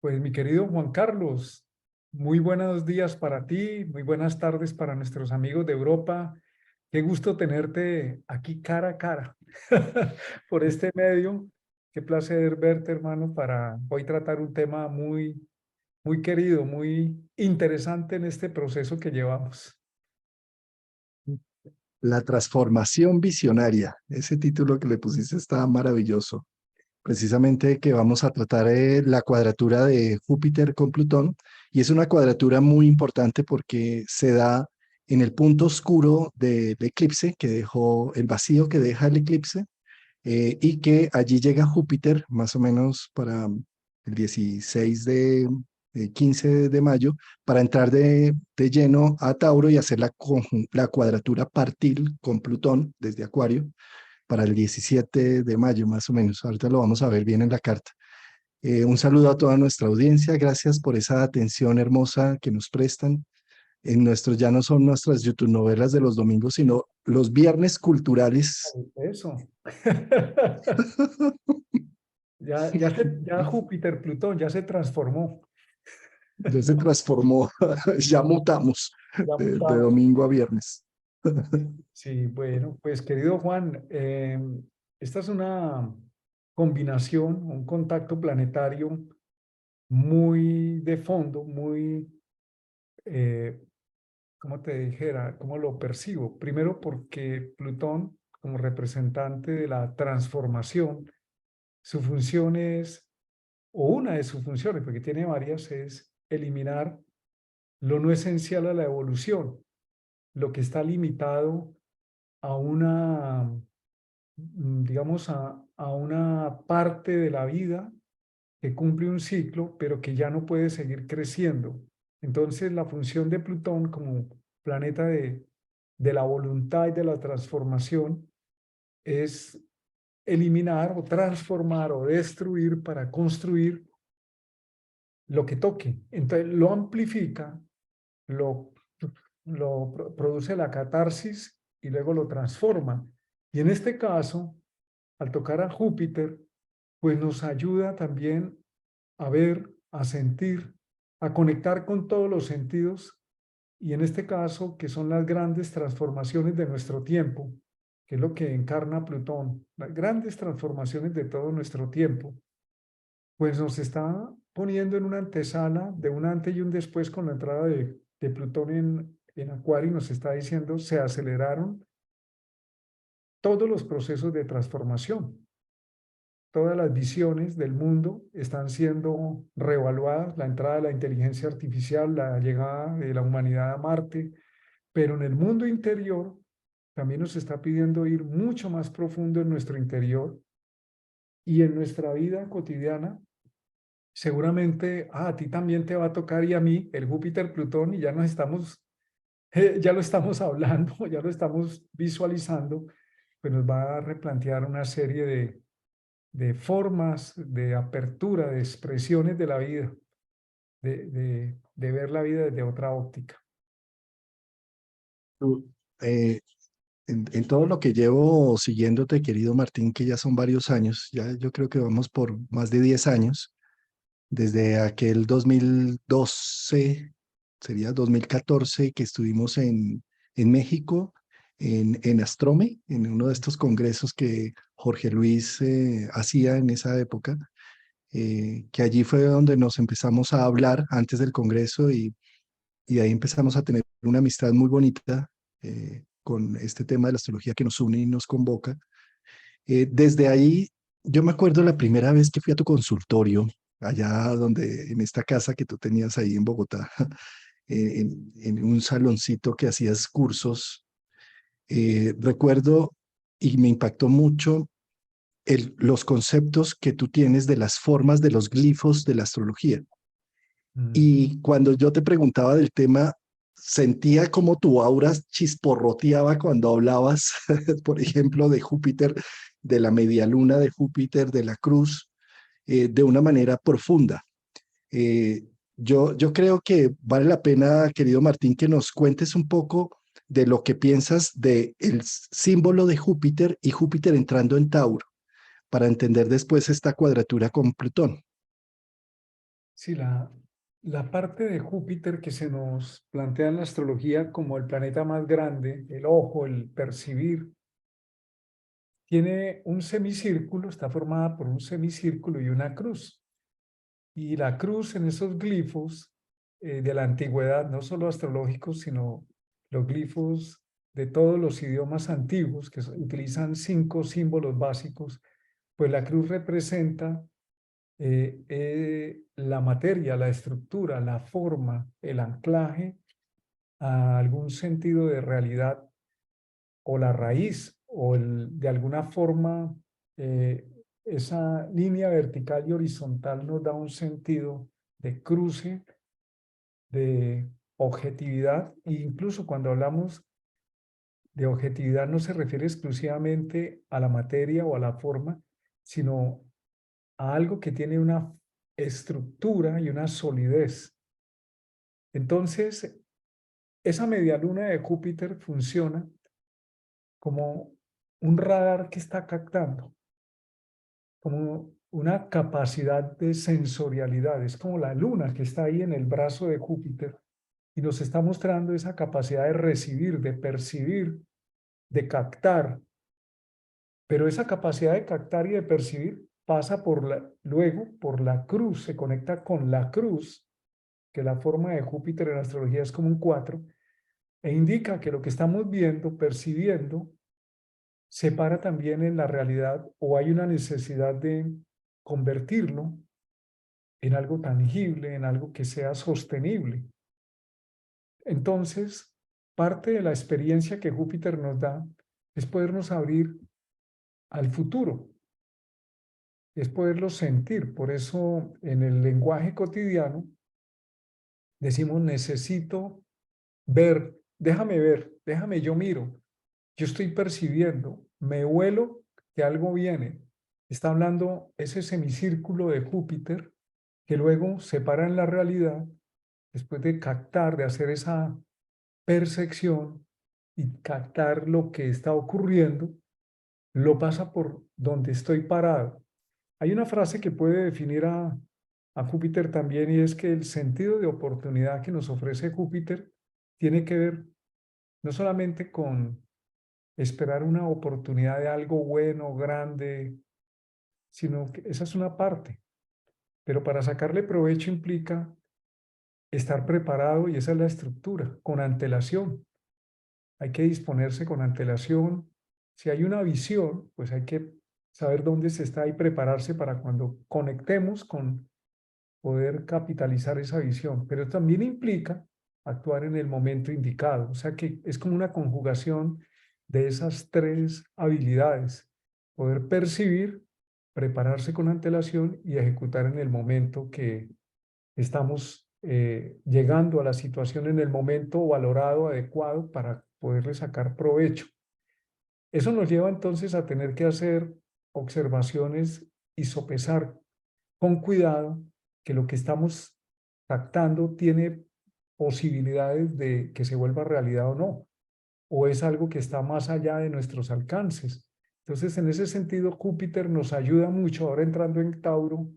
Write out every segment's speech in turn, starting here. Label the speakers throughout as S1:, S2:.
S1: Pues mi querido Juan Carlos, muy buenos días para ti, muy buenas tardes para nuestros amigos de Europa. Qué gusto tenerte aquí cara a cara por este medio. Qué placer verte, hermano, para hoy tratar un tema muy querido, muy interesante en este proceso que llevamos.
S2: La transformación visionaria, ese título que le pusiste está maravilloso. Precisamente que vamos a tratar la cuadratura de Júpiter con Plutón, y es una cuadratura muy importante porque se da en el punto oscuro del eclipse que dejó el vacío que deja el eclipse, y que allí llega Júpiter más o menos para el 16 de 15 de mayo, para entrar de lleno a Tauro y hacer la cuadratura partil con Plutón desde Acuario para el 17 de mayo más o menos. Ahorita lo vamos a ver bien en la carta. Un saludo a toda nuestra audiencia, gracias por esa atención hermosa que nos prestan. En nuestros, ya no son nuestras YouTube novelas de los domingos, sino los viernes culturales.
S1: Eso. Ya Júpiter, Plutón, ya se transformó.
S2: Ya se transformó, ya mutamos
S1: Ya
S2: de
S1: mutamos.
S2: domingo a viernes.
S1: Sí, bueno, pues querido Juan, esta es una combinación, un contacto planetario muy de fondo, eh, ¿cómo te dijera? ¿Cómo lo percibo? Primero porque Plutón, como representante de la transformación, su función es, o una de sus funciones, porque tiene varias, es eliminar lo no esencial a la evolución, lo que está limitado a una digamos, a una parte de la vida que cumple un ciclo, pero que ya no puede seguir creciendo. Entonces, la función de Plutón como planeta de la voluntad y de la transformación es eliminar o transformar o destruir para construir lo que toque. Entonces, lo amplifica, lo, produce la catarsis y luego lo transforma. Y en este caso, al tocar a Júpiter, pues nos ayuda también a ver, a sentir, a conectar con todos los sentidos y en este caso, que son las grandes transformaciones de nuestro tiempo, que es lo que encarna Plutón, las grandes transformaciones de todo nuestro tiempo, pues nos está poniendo en una antesala de un antes y un después con la entrada de Plutón en Acuario y nos está diciendo, se aceleraron todos los procesos de transformación. Todas las visiones del mundo están siendo reevaluadas, la entrada de la inteligencia artificial, la llegada de la humanidad a Marte, pero en el mundo interior también nos está pidiendo ir mucho más profundo en nuestro interior y en nuestra vida cotidiana. Seguramente a ti también te va a tocar y a mí el Júpiter-Plutón y ya nos estamos, ya lo estamos hablando, ya lo estamos visualizando, pues nos va a replantear una serie de formas de apertura, de expresiones de la vida, de ver la vida desde otra óptica.
S2: Tú, eh, en todo lo que llevo siguiéndote, querido Martín, que ya son varios años, ya yo creo que vamos por más de 10 años, desde aquel 2012, sería 2014, que estuvimos en México, en Astrome, en uno de estos congresos que Jorge Luis hacía en esa época, que allí fue donde nos empezamos a hablar antes del congreso, y ahí empezamos a tener una amistad muy bonita con este tema de la astrología que nos une y nos convoca. Desde ahí, yo me acuerdo la primera vez que fui a tu consultorio, allá donde, en esta casa que tú tenías ahí en Bogotá, en un saloncito que hacías cursos. Recuerdo y me impactó mucho los conceptos que tú tienes de las formas de los glifos de la astrología.
S1: Mm.
S2: Y cuando yo te preguntaba del tema, sentía como tu aura chisporroteaba cuando hablabas, por ejemplo, de Júpiter, de la media luna de Júpiter, de la cruz, de una manera profunda. Eh, yo creo que vale la pena, querido Martín, que nos cuentes un poco de lo que piensas del símbolo de Júpiter y Júpiter entrando en Tauro, para entender después esta cuadratura con Plutón.
S1: Sí, la parte de Júpiter que se nos plantea en la astrología como el planeta más grande, el ojo, el percibir, tiene un semicírculo, está formada por un semicírculo y una cruz. Y la cruz en esos glifos de la antigüedad, no solo astrológicos, sino los glifos de todos los idiomas antiguos que utilizan 5 símbolos básicos, pues la cruz representa la materia, la estructura, la forma, el anclaje a algún sentido de realidad o la raíz o de alguna forma esa línea vertical y horizontal nos da un sentido de cruce, de objetividad e incluso cuando hablamos de objetividad no se refiere exclusivamente a la materia o a la forma, sino a algo que tiene una estructura y una solidez. Entonces, esa media luna de Júpiter funciona como un radar que está captando, como una capacidad de sensorialidad. Es como la luna que está ahí en el brazo de Júpiter y nos está mostrando esa capacidad de recibir, de percibir, de captar. Pero esa capacidad de captar y de percibir pasa luego por la cruz, se conecta con la cruz, que la forma de Júpiter en la astrología es como un 4, e indica que lo que estamos viendo, percibiendo, se para también en la realidad o hay una necesidad de convertirlo en algo tangible, en algo que sea sostenible. Entonces, parte de la experiencia que Júpiter nos da es podernos abrir al futuro, es poderlo sentir. Por eso, en el lenguaje cotidiano, decimos, necesito ver, déjame yo miro, yo estoy percibiendo, me huelo que algo viene. Está hablando ese semicírculo de Júpiter que luego se para en la realidad después de captar, de hacer esa percepción y captar lo que está ocurriendo, lo pasa por donde estoy parado. Hay una frase que puede definir a Júpiter también y es que el sentido de oportunidad que nos ofrece Júpiter tiene que ver no solamente con esperar una oportunidad de algo bueno, grande, sino que esa es una parte, pero para sacarle provecho implica estar preparado y esa es la estructura, con antelación. Hay que disponerse con antelación. Si hay una visión, pues hay que saber dónde se está y prepararse para cuando conectemos con poder capitalizar esa visión. Pero también implica actuar en el momento indicado. O sea que es como una conjugación de esas 3 habilidades. Poder percibir, prepararse con antelación y ejecutar en el momento que estamos llegando a la situación en el momento valorado, adecuado para poderle sacar provecho. Eso nos lleva entonces a tener que hacer observaciones y sopesar con cuidado que lo que estamos captando tiene posibilidades de que se vuelva realidad o no, o es algo que está más allá de nuestros alcances. Entonces, en ese sentido, Júpiter nos ayuda mucho, ahora entrando en Tauro,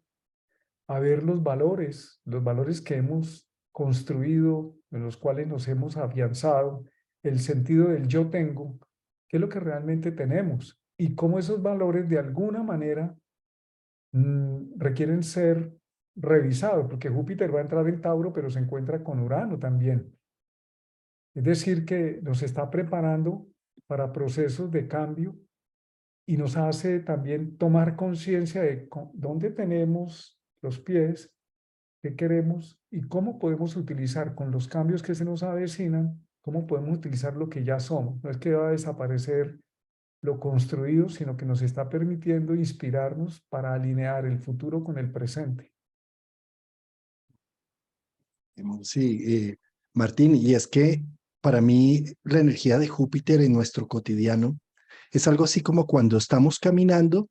S1: a ver los valores que hemos construido, en los cuales nos hemos afianzado, el sentido del yo tengo, qué es lo que realmente tenemos y cómo esos valores de alguna manera requieren ser revisados, porque Júpiter va a entrar en Tauro, pero se encuentra con Urano también. Es decir, que nos está preparando para procesos de cambio y nos hace también tomar conciencia de dónde tenemos los pies, qué queremos y cómo podemos utilizar con los cambios que se nos avecinan, cómo podemos utilizar lo que ya somos. No es que va a desaparecer lo construido, sino que nos está permitiendo inspirarnos para alinear el futuro con el presente.
S2: Sí, Martín, y es que para mí la energía de Júpiter en nuestro cotidiano es algo así como cuando estamos caminando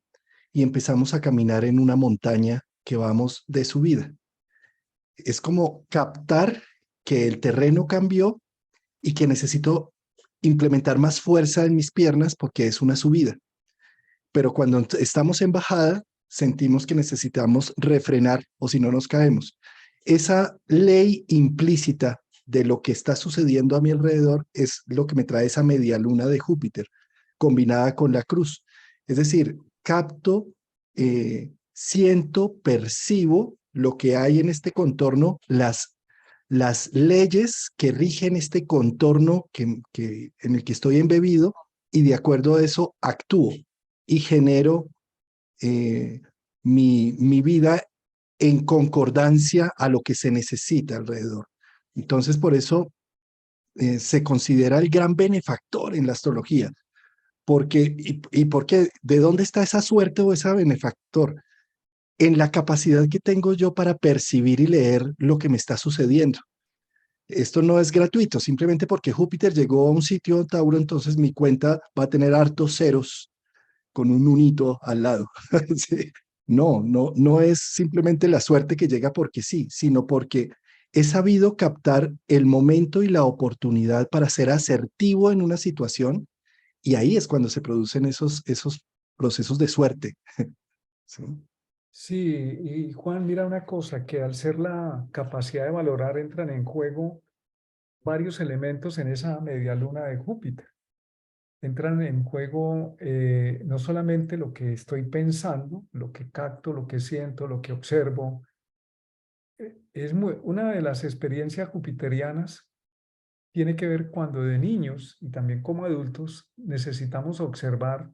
S2: y empezamos a caminar en una montaña que vamos de subida. Es como captar que el terreno cambió y que necesito implementar más fuerza en mis piernas porque es una subida. Pero cuando estamos en bajada, sentimos que necesitamos refrenar o si no nos caemos. esa ley implícita de lo que está sucediendo a mi alrededor es lo que me trae esa media luna de Júpiter, combinada con la cruz. Es decir, capto, siento, percibo lo que hay en este contorno, las leyes que rigen este contorno en el que estoy embebido, y de acuerdo a eso actúo y genero mi vida en concordancia a lo que se necesita alrededor. Entonces, por eso se considera el gran benefactor en la astrología. Porque, y por qué? ¿De dónde está esa suerte o ese benefactor? En la capacidad que tengo yo para percibir y leer lo que me está sucediendo. Esto no es gratuito, simplemente porque Júpiter llegó a un sitio, Tauro, entonces mi cuenta va a tener hartos ceros con un unito al lado. Sí. No es simplemente la suerte que llega porque sí, sino porque he sabido captar el momento y la oportunidad para ser asertivo en una situación, y ahí es cuando se producen esos procesos de suerte. ¿Sí?
S1: Sí, y Juan, mira una cosa, que al ser la capacidad de valorar entran en juego varios elementos en esa media luna de Júpiter. Entran en juego no solamente lo que estoy pensando, lo que capto, lo que siento, lo que observo. Una de las experiencias jupiterianas tiene que ver cuando de niños y también como adultos necesitamos observar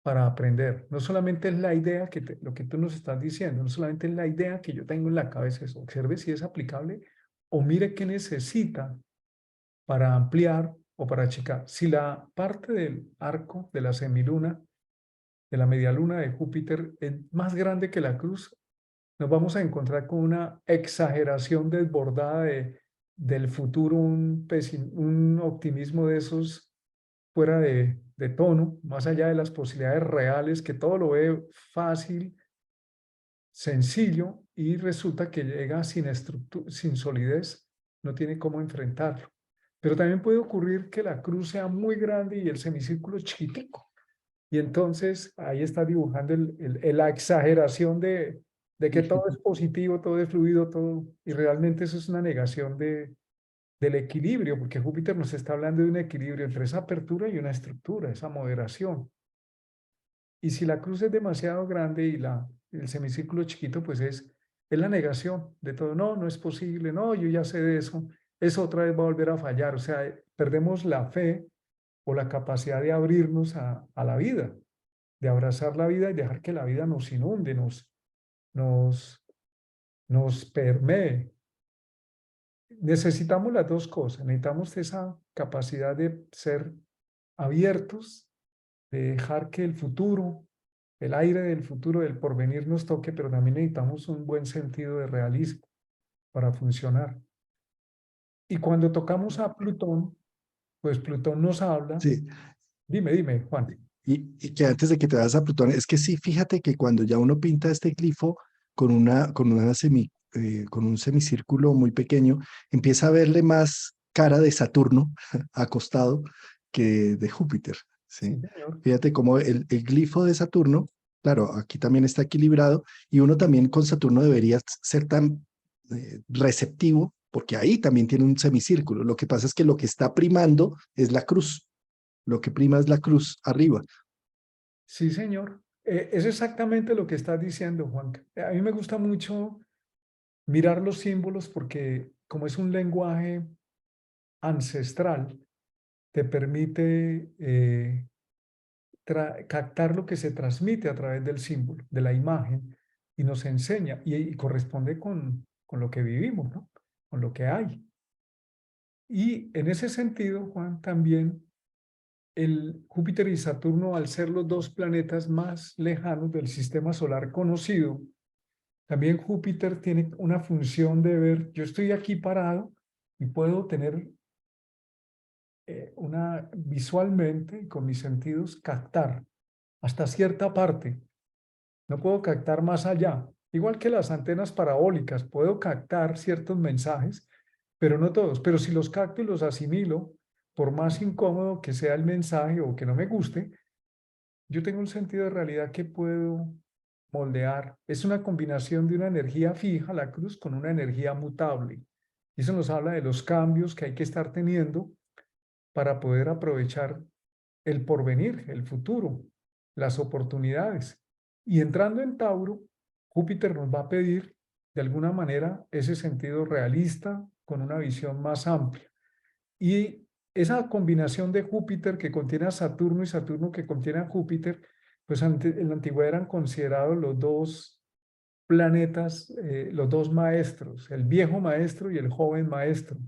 S1: para aprender. No solamente es la idea lo que tú nos estás diciendo, no solamente es la idea que yo tengo en la cabeza, es observe si es aplicable o mire qué necesita para ampliar o para achicar. Si la parte del arco de la semiluna, de la media luna de Júpiter, es más grande que la cruz, nos vamos a encontrar con una exageración desbordada del futuro, un optimismo de esos fuera de tono, más allá de las posibilidades reales, que todo lo ve fácil, sencillo, y resulta que llega sin estructura, sin solidez, no tiene cómo enfrentarlo. Pero también puede ocurrir que la cruz sea muy grande y el semicírculo chiquitico. Y entonces ahí está dibujando la exageración de que todo es positivo, todo es fluido, todo. Y realmente eso es una negación del equilibrio, porque Júpiter nos está hablando de un equilibrio entre esa apertura y una estructura, esa moderación. Y si la cruz es demasiado grande y el semicírculo chiquito, pues es la negación de todo. No, no es posible. No, yo ya sé de eso. Eso otra vez va a volver a fallar. O sea, perdemos la fe o la capacidad de abrirnos a la vida, de abrazar la vida y dejar que la vida nos inunde, nos, nos permee. Necesitamos las dos cosas. Necesitamos esa capacidad de ser abiertos, de dejar que el futuro, el aire del futuro, del porvenir nos toque, pero también necesitamos un buen sentido de realismo para funcionar. Y cuando tocamos a Plutón, pues Plutón nos habla.
S2: Sí.
S1: Dime, Juan.
S2: Y que antes de que te vayas a Plutón, es que sí, fíjate que cuando ya uno pinta este glifo con un semicírculo muy pequeño, empieza a verle más cara de Saturno acostado que de Júpiter,
S1: Sí,
S2: ¿sí?
S1: señor.
S2: Fíjate cómo el glifo de Saturno, claro, aquí también está equilibrado, y uno también con Saturno debería ser tan receptivo, porque ahí también tiene un semicírculo. Lo que pasa es que lo que está primando es la cruz, lo que prima es la cruz arriba.
S1: Sí, señor. Es exactamente lo que estás diciendo, Juan. A mí me gusta mucho mirar los símbolos porque como es un lenguaje ancestral, te permite captar lo que se transmite a través del símbolo, de la imagen, y nos enseña, y corresponde con lo que vivimos, ¿no? Con lo que hay. Y en ese sentido, Juan, también el Júpiter y Saturno, al ser los dos planetas más lejanos del sistema solar conocido, también Júpiter tiene una función de ver, yo estoy aquí parado y puedo tener visualmente, con mis sentidos, captar hasta cierta parte. No puedo captar más allá. Igual que las antenas parabólicas, puedo captar ciertos mensajes, pero no todos. Pero si los capto y los asimilo, por más incómodo que sea el mensaje o que no me guste, yo tengo un sentido de realidad que puedo moldear. Es una combinación de una energía fija, la cruz, con una energía mutable. Y eso nos habla de los cambios que hay que estar teniendo para poder aprovechar el porvenir, el futuro, las oportunidades. Y entrando en Tauro, Júpiter nos va a pedir, de alguna manera, ese sentido realista con una visión más amplia. Y esa combinación de Júpiter que contiene a Saturno y Saturno que contiene a Júpiter, pues en la antigüedad eran considerados los dos planetas, los dos maestros, el viejo maestro y el joven maestro,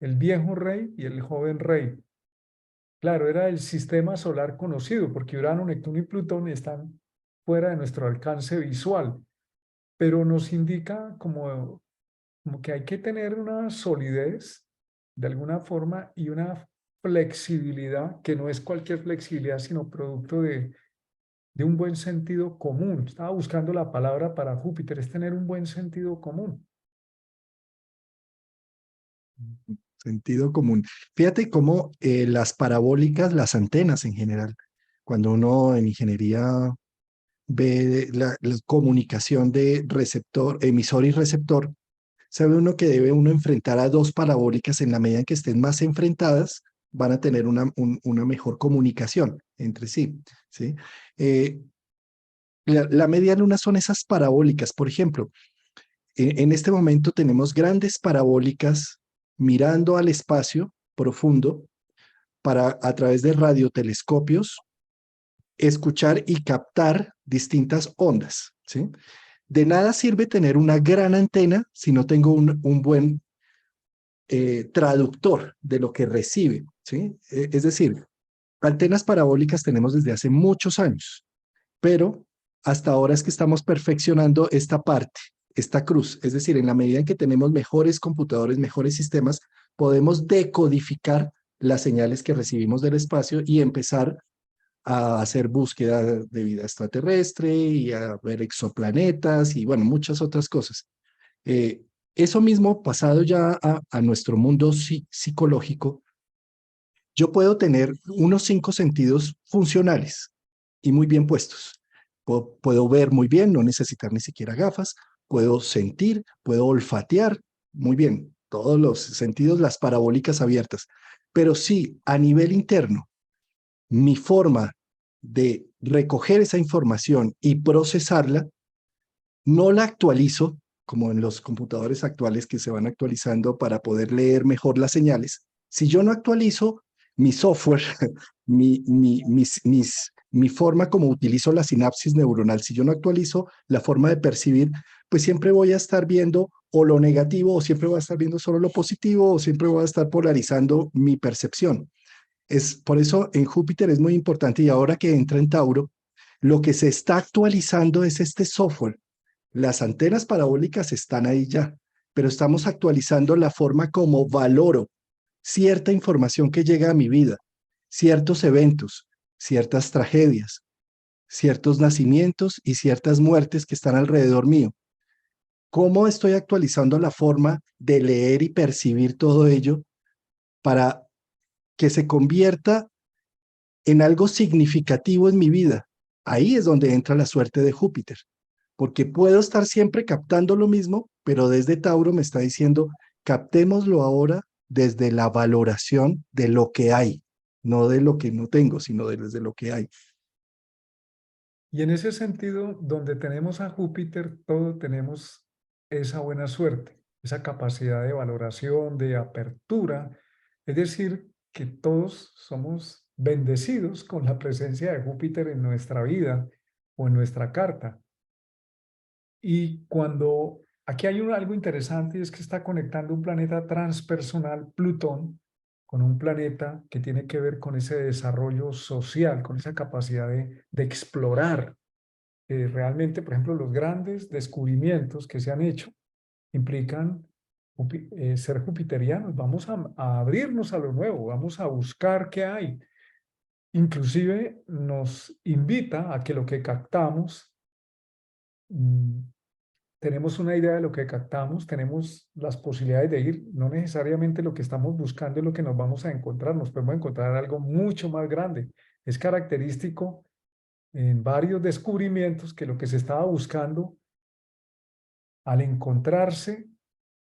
S1: el viejo rey y el joven rey. Claro, era el sistema solar conocido, porque Urano, Neptuno y Plutón están fuera de nuestro alcance visual, pero nos indica como que hay que tener una solidez de alguna forma y una flexibilidad, que no es cualquier flexibilidad, sino producto de un buen sentido común. Estaba buscando la palabra para Júpiter, es tener un buen sentido común.
S2: Sentido común. Fíjate cómo las parabólicas, las antenas en general, cuando uno en ingeniería ve la comunicación de receptor, emisor y receptor, sabe uno que debe uno enfrentar a dos parabólicas en la medida en que estén más enfrentadas, van a tener una mejor comunicación entre sí, ¿sí? Eh, la media luna son esas parabólicas, por ejemplo, en este momento tenemos grandes parabólicas mirando al espacio profundo para a través de radiotelescopios escuchar y captar distintas ondas, ¿sí? De nada sirve tener una gran antena si no tengo un buen traductor de lo que recibe, ¿sí? Es decir, antenas parabólicas tenemos desde hace muchos años, pero hasta ahora es que estamos perfeccionando esta parte, esta cruz. Es decir, en la medida en que tenemos mejores computadores, mejores sistemas, podemos decodificar las señales que recibimos del espacio y empezar a hacer búsqueda de vida extraterrestre y a ver exoplanetas y bueno, muchas otras cosas. Eh, Eso mismo pasado ya a nuestro mundo psicológico, yo puedo tener unos 5 sentidos funcionales y muy bien puestos. Puedo ver muy bien, no necesitar ni siquiera gafas, puedo sentir, puedo olfatear, muy bien, todos los sentidos, las parabólicas abiertas. Pero sí, a nivel interno, mi forma de recoger esa información y procesarla, no la actualizo como en los computadores actuales que se van actualizando para poder leer mejor las señales. Si yo no actualizo mi software, mi forma como utilizo la sinapsis neuronal, si yo no actualizo la forma de percibir, pues siempre voy a estar viendo o lo negativo, o siempre voy a estar viendo solo lo positivo, o siempre voy a estar polarizando mi percepción. Es por eso en Júpiter es muy importante y ahora que entra en Tauro, lo que se está actualizando es este software. Las antenas parabólicas están ahí ya, pero estamos actualizando la forma como valoro cierta información que llega a mi vida, ciertos eventos, ciertas tragedias, ciertos nacimientos y ciertas muertes que están alrededor mío. ¿Cómo estoy actualizando la forma de leer y percibir todo ello para que se convierta en algo significativo en mi vida? Ahí es donde entra la suerte de Júpiter, porque puedo estar siempre captando lo mismo, pero desde Tauro me está diciendo, captémoslo ahora desde la valoración de lo que hay, no de lo que no tengo, sino desde lo que hay.
S1: Y en ese sentido, donde tenemos a Júpiter, todos tenemos esa buena suerte, esa capacidad de valoración, de apertura. Es decir, que todos somos bendecidos con la presencia de Júpiter en nuestra vida o en nuestra carta. Y cuando aquí hay algo interesante y es que está conectando un planeta transpersonal, Plutón, con un planeta que tiene que ver con ese desarrollo social, con esa capacidad de explorar. Realmente, por ejemplo, los grandes descubrimientos que se han hecho implican ser jupiterianos. Vamos a abrirnos a lo nuevo, vamos a buscar qué hay. Inclusive nos invita a que lo que captamos mm, tenemos una idea de lo que captamos, tenemos las posibilidades de ir, no necesariamente lo que estamos buscando es lo que nos vamos a encontrar, nos podemos encontrar algo mucho más grande. Es característico en varios descubrimientos que lo que se estaba buscando al encontrarse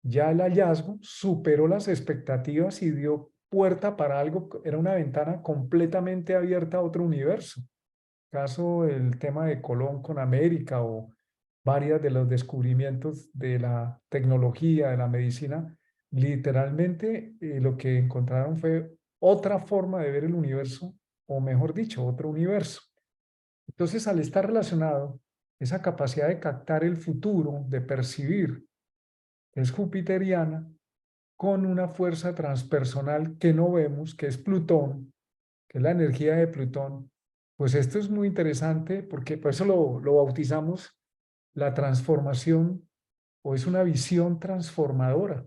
S1: ya el hallazgo superó las expectativas y dio puerta para algo, era una ventana completamente abierta a otro universo. Caso el tema de Colón con América o varios de los descubrimientos de la tecnología, de la medicina, literalmente lo que encontraron fue otra forma de ver el universo, o mejor dicho, otro universo. Entonces, al estar relacionado, esa capacidad de captar el futuro, de percibir, es jupiteriana, con una fuerza transpersonal que no vemos, que es Plutón, que es la energía de Plutón. Pues esto es muy interesante porque por eso lo bautizamos la transformación, o es una visión transformadora,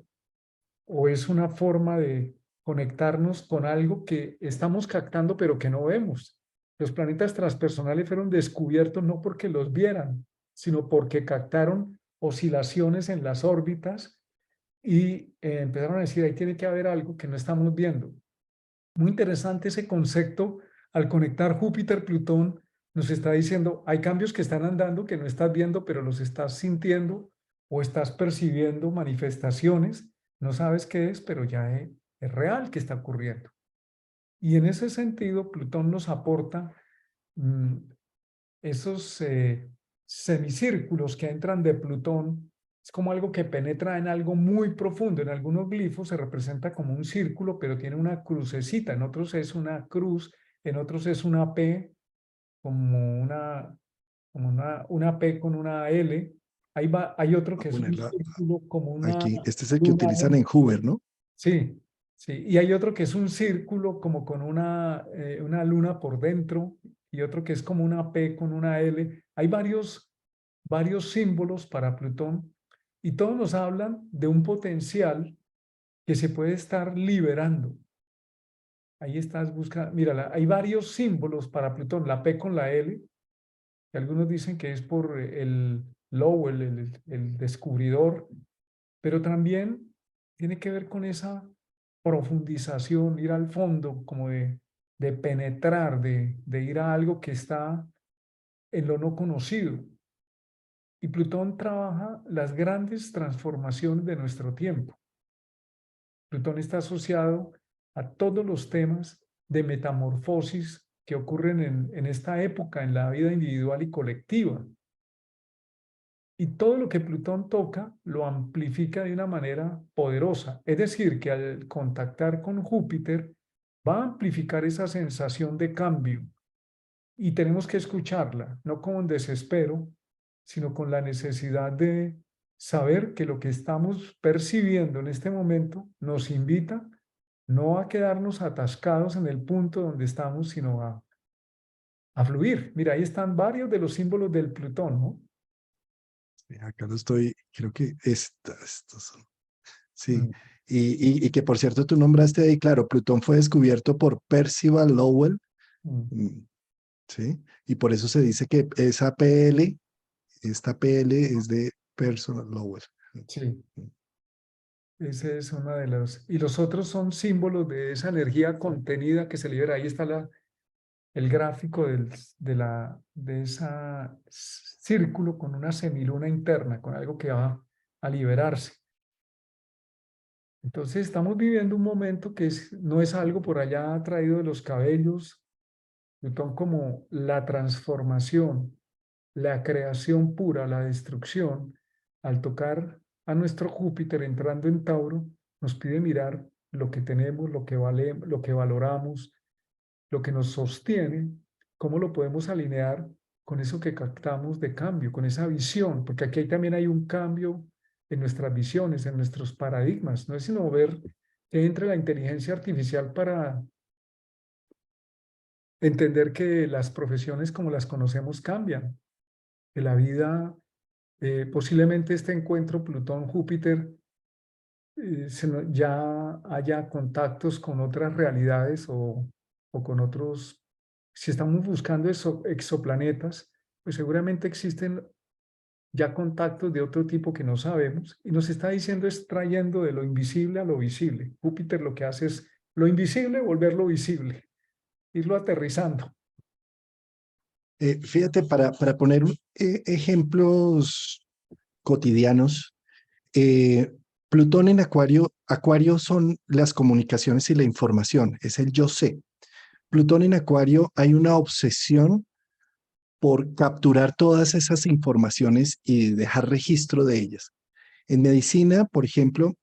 S1: o es una forma de conectarnos con algo que estamos captando pero que no vemos. Los planetas transpersonales fueron descubiertos no porque los vieran, sino porque captaron oscilaciones en las órbitas y empezaron a decir, ahí tiene que haber algo que no estamos viendo. Muy interesante ese concepto. Al conectar Júpiter-Plutón, nos está diciendo, hay cambios que están andando que no estás viendo, pero los estás sintiendo o estás percibiendo manifestaciones. No sabes qué es, pero ya es real que está ocurriendo. Y en ese sentido, Plutón nos aporta mm, esos semicírculos que entran de Plutón. Es como algo que penetra en algo muy profundo. En algunos glifos se representa como un círculo, pero tiene una crucecita. En otros es una cruz, en otros es una P, como una P con una L. Hay otro
S2: Voy a
S1: que es un
S2: ponerla
S1: círculo como una
S2: aquí. Este es el que
S1: luna.
S2: utilizan en Hoover, ¿no?
S1: Sí, sí. Y hay otro que es un círculo como con una luna por dentro y otro que es como una P con una L. Hay varios símbolos para Plutón y todos nos hablan de un potencial que se puede estar liberando. Ahí estás buscando, mira, hay varios símbolos para Plutón, la P con la L, que algunos dicen que es por el Lowell, el descubridor, pero también tiene que ver con esa profundización, ir al fondo, como de penetrar, de ir a algo que está en lo no conocido. Y Plutón trabaja las grandes transformaciones de nuestro tiempo. Plutón está asociado a todos los temas de metamorfosis que ocurren en esta época, en la vida individual y colectiva. Y todo lo que Plutón toca lo amplifica de una manera poderosa. Es decir, que al contactar con Júpiter va a amplificar esa sensación de cambio y tenemos que escucharla, no con desespero, sino con la necesidad de saber que lo que estamos percibiendo en este momento nos invita no a quedarnos atascados en el punto donde estamos, sino a fluir. Mira, ahí están varios de los símbolos del Plutón, ¿no?
S2: Acá lo estoy, creo que estos son. Sí,
S1: Mm,
S2: y que por cierto tú nombraste ahí, claro, Plutón fue descubierto por Percival Lowell,
S1: mm.
S2: mm, ¿sí? Y por eso se dice que esa PL, esta PL es de Percival Lowell.
S1: Sí,
S2: Mm.
S1: ese es uno de los. Y los otros son símbolos de esa energía contenida que se libera. Ahí está el gráfico de esa círculo con una semiluna interna, con algo que va a liberarse. Entonces estamos viviendo un momento que no es algo por allá traído de los cabellos, Plutón como la transformación, la creación pura, la destrucción, al tocar a nuestro Júpiter entrando en Tauro, nos pide mirar lo que tenemos, lo que vale, lo que valoramos, lo que nos sostiene, cómo lo podemos alinear con eso que captamos de cambio, con esa visión, porque aquí también hay un cambio en nuestras visiones, en nuestros paradigmas. No es sino ver que entre la inteligencia artificial para entender que las profesiones como las conocemos cambian, que la vida, posiblemente este encuentro Plutón-Júpiter, ya haya contactos con otras realidades o con otros. Si estamos buscando exoplanetas, pues seguramente existen ya contactos de otro tipo que no sabemos y nos está diciendo es trayendo de lo invisible a lo visible. Júpiter lo que hace es lo invisible volverlo visible, irlo aterrizando.
S2: Fíjate, para poner ejemplos cotidianos, eh, Plutón en Acuario, Acuario son las comunicaciones y la información, es el yo sé. Plutón en Acuario hay una obsesión por capturar todas esas informaciones y dejar registro de ellas. En medicina, por ejemplo,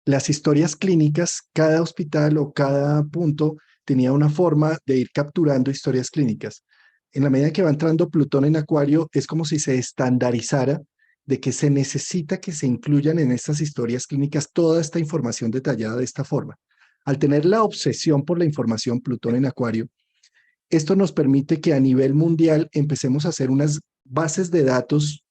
S2: las historias clínicas, cada hospital o cada punto tenía una forma de ir capturando historias clínicas. En la medida que va entrando Plutón en Acuario, es como si se estandarizara de que se necesita que se incluyan en estas historias clínicas toda esta información detallada de esta forma. Al tener la obsesión por la información Plutón en Acuario, esto nos permite que a nivel mundial empecemos a hacer unas bases de datos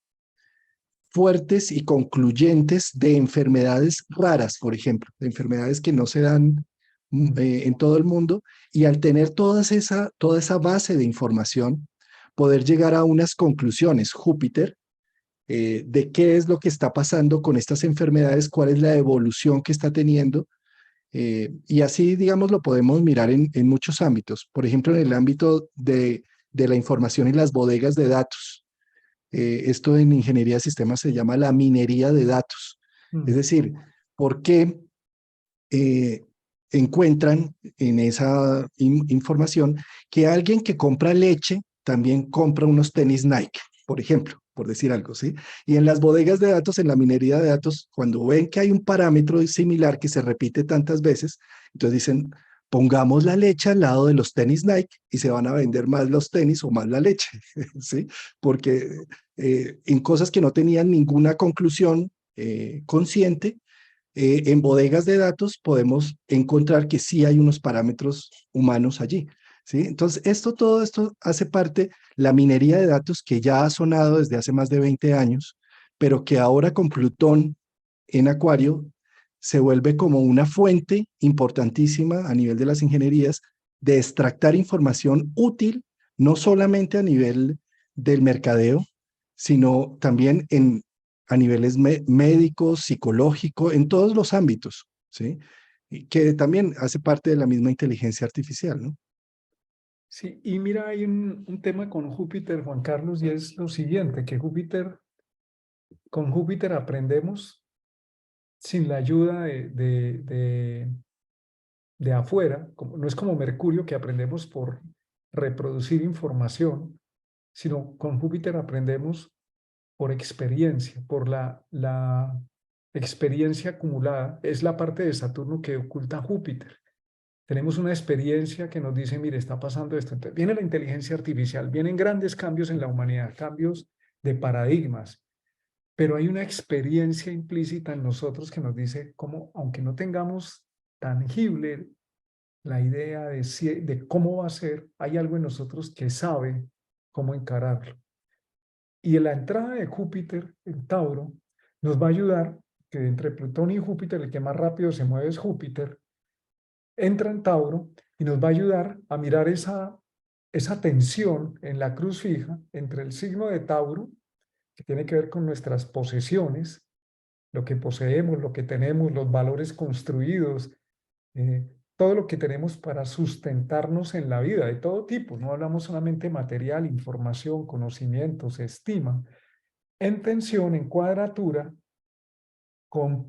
S2: fuertes y concluyentes de enfermedades raras, por ejemplo, de enfermedades que no se dan
S1: Mm.
S2: en todo el mundo, y al tener toda esa base de información, poder llegar a unas conclusiones, Júpiter, de qué es lo que está pasando con estas enfermedades, cuál es la evolución que está teniendo, y así, digamos, lo podemos mirar en muchos ámbitos. Por ejemplo, en el ámbito de la información y las bodegas de datos. Esto en ingeniería de sistemas se llama la minería de datos. Es
S1: Mm.
S2: decir, ¿por qué eh, encuentran en esa información que alguien que compra leche también compra unos tenis Nike, por ejemplo, por decir algo, ¿sí? Y en las bodegas de datos, en la minería de datos, cuando ven que hay un parámetro similar que se repite tantas veces, entonces dicen, pongamos la leche al lado de los tenis Nike y se van a vender más los tenis o más la leche, ¿sí? Porque en cosas que no tenían ninguna conclusión consciente, en bodegas de datos podemos encontrar que sí hay unos parámetros humanos allí, ¿sí? Entonces, todo esto hace parte, la minería de datos que ya ha sonado desde hace más de 20 años, pero que ahora con Plutón en Acuario se vuelve como una fuente importantísima a nivel de las ingenierías de extractar información útil, no solamente a nivel del mercadeo, sino también a niveles médicos, psicológicos, en todos los ámbitos, ¿sí? Y que también hace parte de la misma inteligencia artificial, ¿no?
S1: Sí, y mira, hay un tema con Júpiter, Juan Carlos, y es lo siguiente, que con Júpiter aprendemos sin la ayuda de afuera, no es como Mercurio que aprendemos por reproducir información, sino con Júpiter aprendemos por experiencia, por la experiencia acumulada. Es la parte de Saturno que oculta Júpiter. Tenemos una experiencia que nos dice, mire, está pasando esto. Entonces, viene la inteligencia artificial, vienen grandes cambios en la humanidad, cambios de paradigmas, pero hay una experiencia implícita en nosotros que nos dice cómo, aunque no tengamos tangible la idea de cómo va a ser, hay algo en nosotros que sabe cómo encararlo. Y en la entrada de Júpiter en Tauro nos va a ayudar que entre Plutón y Júpiter, el que más rápido se mueve es Júpiter, entra en Tauro y nos va a ayudar a mirar esa tensión en la cruz fija entre el signo de Tauro, que tiene que ver con nuestras posesiones, lo que poseemos, lo que tenemos, los valores construidos, eh, todo lo que tenemos para sustentarnos en la vida de todo tipo. No hablamos solamente material, información, conocimientos, estima, en tensión, en cuadratura, con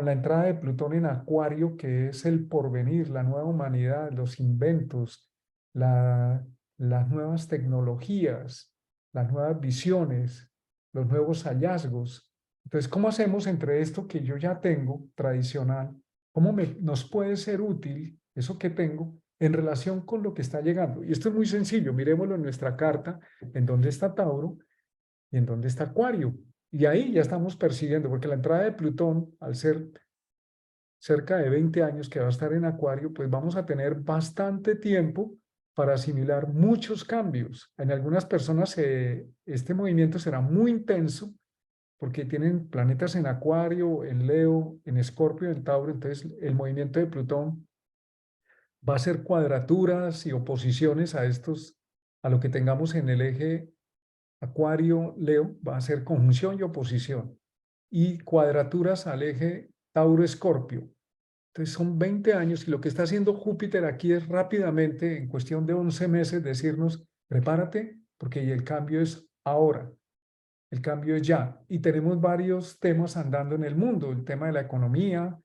S1: la entrada de Plutón en Acuario, que es el porvenir, la nueva humanidad, los inventos, la, las nuevas tecnologías, las nuevas visiones, los nuevos hallazgos. Entonces, ¿cómo hacemos entre esto que yo ya tengo, tradicional, nos puede ser útil eso que tengo en relación con lo que está llegando? Y esto es muy sencillo, miremoslo en nuestra carta, en dónde está Tauro y en dónde está Acuario. Y ahí ya estamos persiguiendo, porque la entrada de Plutón, al ser cerca de 20 años que va a estar en Acuario, pues vamos a tener bastante tiempo para asimilar muchos cambios. En algunas personas este movimiento será muy intenso porque tienen planetas en Acuario, en Leo, en Escorpio, en Tauro, entonces el movimiento de Plutón va a ser cuadraturas y oposiciones a lo que tengamos en el eje Acuario, Leo, va a ser conjunción y oposición. Y cuadraturas al eje Tauro-Escorpio. Entonces son 20 años y lo que está haciendo Júpiter aquí es rápidamente, en cuestión de 11 meses, decirnos, prepárate porque el cambio es ahora, el cambio es ya. Y tenemos varios temas andando en el mundo, el tema de la economía,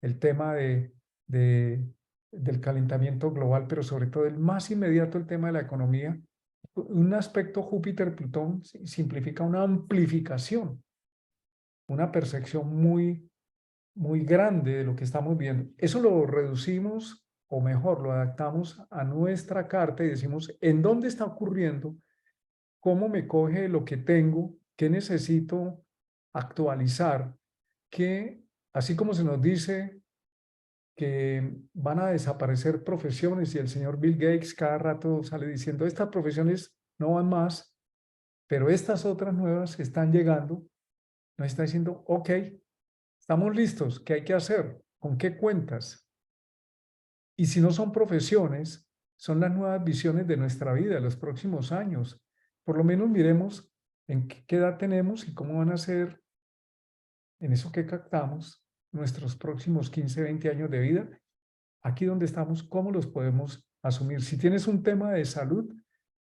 S1: el tema de, del calentamiento global, pero sobre todo el más inmediato, el tema de la economía. Un aspecto Júpiter-Plutón simplifica una amplificación, una percepción muy grande de lo que estamos viendo. Eso lo reducimos, o mejor, lo adaptamos a nuestra carta y decimos, ¿en dónde está ocurriendo? ¿Cómo me coge lo que tengo? ¿Qué necesito actualizar? Que así como se nos dice que van a desaparecer profesiones y el señor Bill Gates cada rato sale diciendo, estas profesiones no van más, pero estas otras nuevas están llegando, nos está diciendo, ok, estamos listos, ¿qué hay que hacer? ¿Con qué cuentas? Y si no son profesiones, son las nuevas visiones de nuestra vida, los próximos años. Por lo menos miremos en qué edad tenemos y cómo van a ser, en eso que captamos, nuestros próximos 15, 20 años de vida. Aquí donde estamos, ¿cómo los podemos asumir? Si tienes un tema de salud,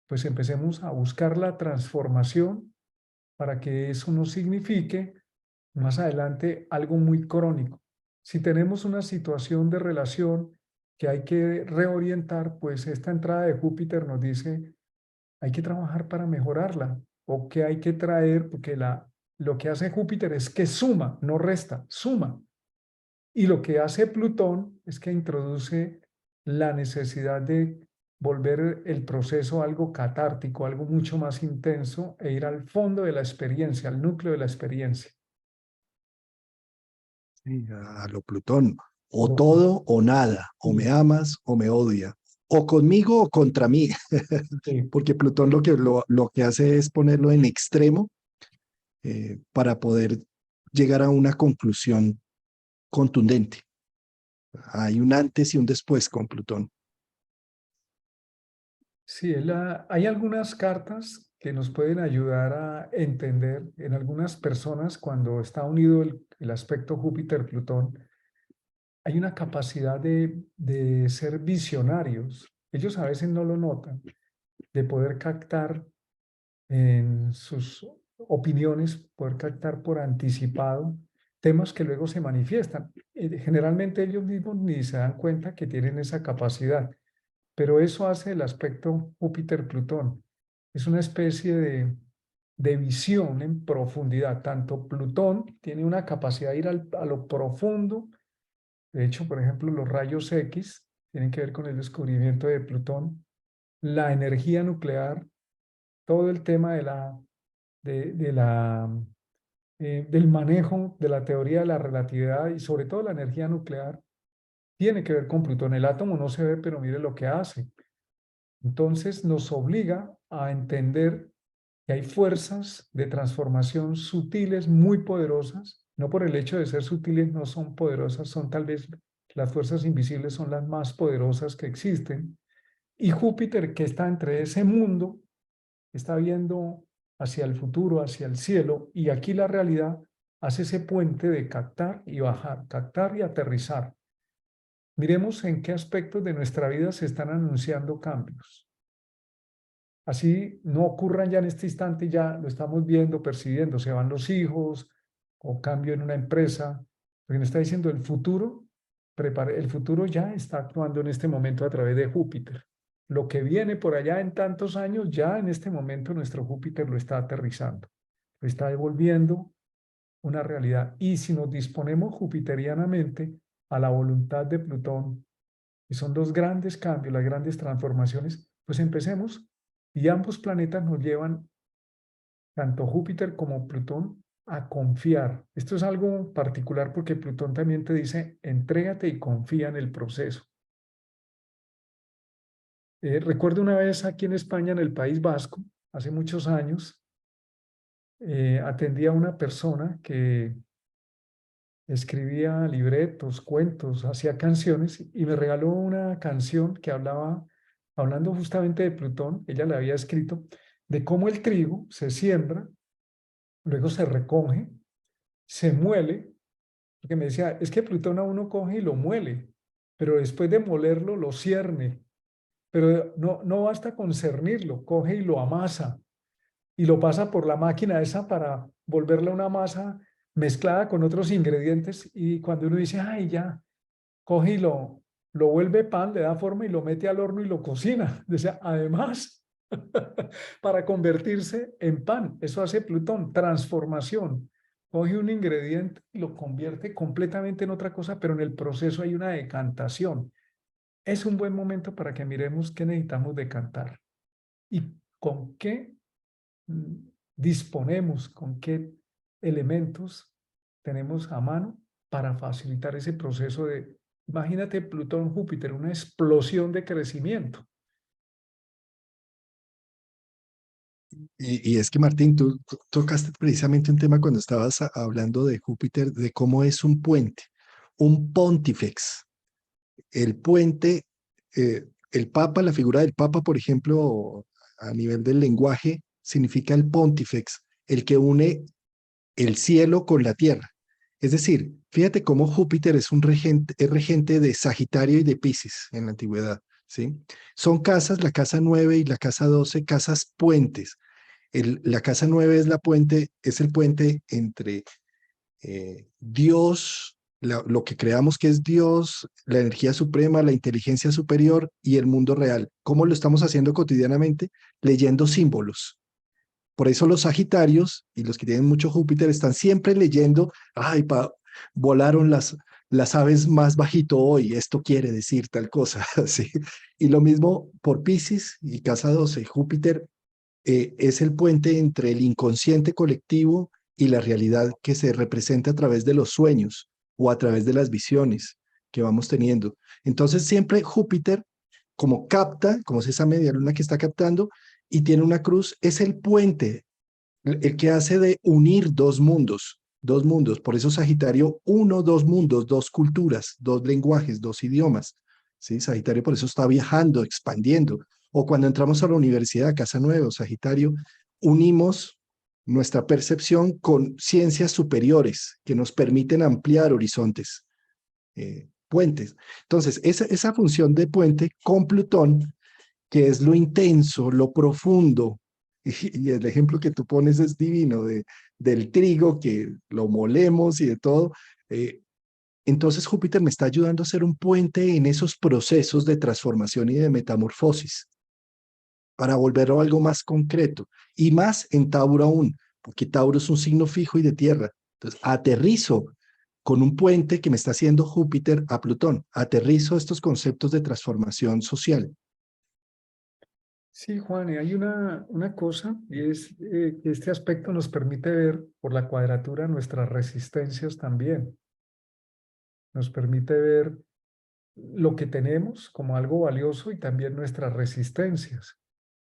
S1: pues empecemos a buscar la transformación para que eso no signifique más adelante algo muy crónico. Si tenemos una situación de relación que hay que reorientar, pues esta entrada de Júpiter nos dice, hay que trabajar para mejorarla o que hay que traer, porque lo que hace Júpiter es que suma, no resta, suma. Y lo que hace Plutón es que introduce la necesidad de volver el proceso algo catártico, algo mucho más intenso e ir al fondo de la experiencia, al núcleo de la experiencia.
S2: Sí, a lo Plutón.
S1: A
S2: O
S1: lo
S2: todo o nada, o me
S1: sí,
S2: amas o me odia, o conmigo o contra mí,
S1: sí.
S2: porque Plutón lo que hace es ponerlo en extremo para poder llegar a una conclusión contundente. Hay un antes y un después con Plutón.
S1: Sí, hay algunas cartas que nos pueden ayudar a entender en algunas personas cuando está unido el aspecto Júpiter-Plutón, hay una capacidad de ser visionarios. Ellos a veces no lo notan, de poder captar en sus opiniones, poder captar por anticipado temas que luego se manifiestan. Generalmente ellos mismos ni se dan cuenta que tienen esa capacidad. Pero eso hace el aspecto Júpiter-Plutón. Es una especie de visión en profundidad. Tanto Plutón tiene una capacidad de ir a lo profundo. De hecho, por ejemplo, los rayos X tienen que ver con el descubrimiento de Plutón. La energía nuclear, todo el tema de la, del manejo de la teoría de la relatividad y sobre todo la energía nuclear tiene que ver con Plutón. El átomo no se ve, pero mire lo que hace. Entonces nos obliga a entender que hay fuerzas de transformación sutiles muy poderosas. No por el hecho de ser sutiles no son poderosas, son tal vez las fuerzas invisibles son las más poderosas que existen. Y Júpiter, que está entre ese mundo, está viendo hacia el futuro, hacia el cielo, y aquí la realidad hace ese puente de captar y bajar, captar y aterrizar. Miremos en qué aspectos de nuestra vida se están anunciando cambios. Así no ocurran ya en este instante, ya lo estamos viendo, percibiendo, se van los hijos o cambio en una empresa, porque nos está diciendo el futuro, el futuro ya está actuando en este momento a través de Júpiter. Lo que viene por allá en tantos años, ya en este momento nuestro Júpiter lo está aterrizando, lo está devolviendo una realidad. Y si nos disponemos jupiterianamente a la voluntad de Plutón, y son dos grandes cambios, las grandes transformaciones, pues empecemos y ambos planetas nos llevan, tanto Júpiter como Plutón, a confiar. Esto es algo particular porque Plutón también te dice, entrégate y confía en el proceso. Recuerdo una vez aquí en España, en el País Vasco, hace muchos años, atendí a una persona que escribía libretos, cuentos, hacía canciones y me regaló una canción que hablando justamente de Plutón, ella la había escrito, de cómo el trigo se siembra, luego se recoge, se muele, porque me decía, es que Plutón a uno coge y lo muele, pero después de molerlo lo cierne pero no basta con cernirlo, coge y lo amasa y lo pasa por la máquina esa para volverle una masa mezclada con otros ingredientes y cuando uno dice, ay, ya, coge y lo vuelve pan, le da forma y lo mete al horno y lo cocina. O sea, además, para convertirse en pan, eso hace Plutón, transformación. Coge un ingrediente y lo convierte completamente en otra cosa, pero en el proceso hay una decantación. Es un buen momento para que miremos qué necesitamos decantar y con qué mm, disponemos, con qué elementos tenemos a mano para facilitar ese proceso de, imagínate Plutón, Júpiter, una explosión de crecimiento.
S2: Y es que, Martín, tú tocaste precisamente un tema cuando estabas hablando de Júpiter, de cómo es un puente, un pontifex. El puente, el papa, la figura del papa, por ejemplo, a nivel del lenguaje, significa el pontifex, el que une el cielo con la tierra. Es decir, fíjate cómo Júpiter es regente de Sagitario y de Piscis en la antigüedad, ¿sí? Son casas, la casa 9 y la casa 12, casas puentes. La casa 9 es es el puente entre Dios, lo que creamos que es Dios, la energía suprema, la inteligencia superior y el mundo real. ¿Cómo lo estamos haciendo cotidianamente? Leyendo símbolos. Por eso los Sagitarios y los que tienen mucho Júpiter están siempre leyendo, ay, volaron las aves más bajito hoy, esto quiere decir tal cosa. ¿Sí? Y lo mismo por Piscis y casa 12, Júpiter es el puente entre el inconsciente colectivo y la realidad que se representa a través de los sueños o a través de las visiones que vamos teniendo. Entonces siempre Júpiter, como capta, como es esa media luna que está captando, y tiene una cruz, es el puente, el que hace de unir dos mundos. Por eso Sagitario, uno, dos mundos, dos culturas, dos lenguajes, dos idiomas. ¿Sí? Sagitario por eso está viajando, expandiendo. O cuando entramos a la universidad, Casa Nueva, Sagitario, unimos nuestra percepción con ciencias superiores que nos permiten ampliar horizontes, puentes. Entonces, esa función de puente con Plutón, que es lo intenso, lo profundo, y el ejemplo que tú pones es divino, del trigo, que lo molemos y de todo. eh, entonces Júpiter me está ayudando a hacer un puente en esos procesos de transformación y de metamorfosis para volverlo algo más concreto y más en Tauro aún, porque Tauro es un signo fijo y de tierra. Entonces, aterrizo con un puente que me está haciendo Júpiter a Plutón, aterrizo estos conceptos de transformación social.
S1: Sí, Juan, y hay una cosa, y es que este aspecto nos permite ver por la cuadratura nuestras resistencias también. Nos permite ver lo que tenemos como algo valioso y también nuestras resistencias.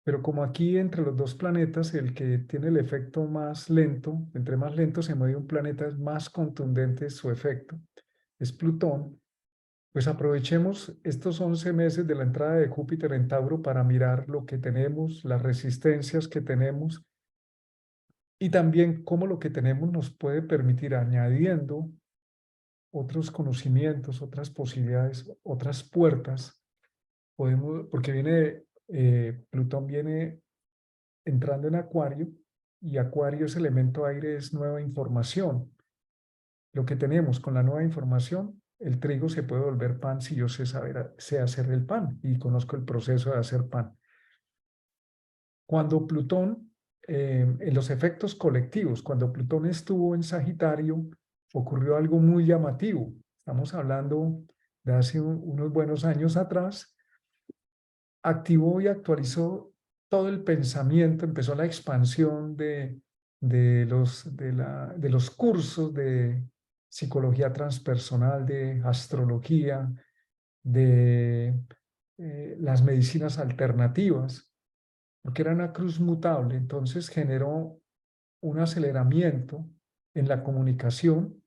S1: Pero como aquí entre los dos planetas, el que tiene el efecto más lento, entre más lento se mueve un planeta, es más contundente su efecto, es Plutón. Pues aprovechemos estos 11 meses de la entrada de Júpiter en Tauro para mirar lo que tenemos, las resistencias que tenemos y también cómo lo que tenemos nos puede permitir añadiendo otros conocimientos, otras posibilidades, otras puertas. Podemos, porque Plutón viene entrando en Acuario y Acuario es elemento aire, es nueva información. Lo que tenemos con la nueva información, el trigo se puede volver pan si yo sé hacer el pan y conozco el proceso de hacer pan. Cuando Plutón, en los efectos colectivos, cuando Plutón estuvo en Sagitario, ocurrió algo muy llamativo. Estamos hablando de hace unos buenos años atrás, activó y actualizó todo el pensamiento, empezó la expansión de los cursos de psicología transpersonal, de astrología, de las medicinas alternativas, porque era una cruz mutable, entonces generó un aceleramiento en la comunicación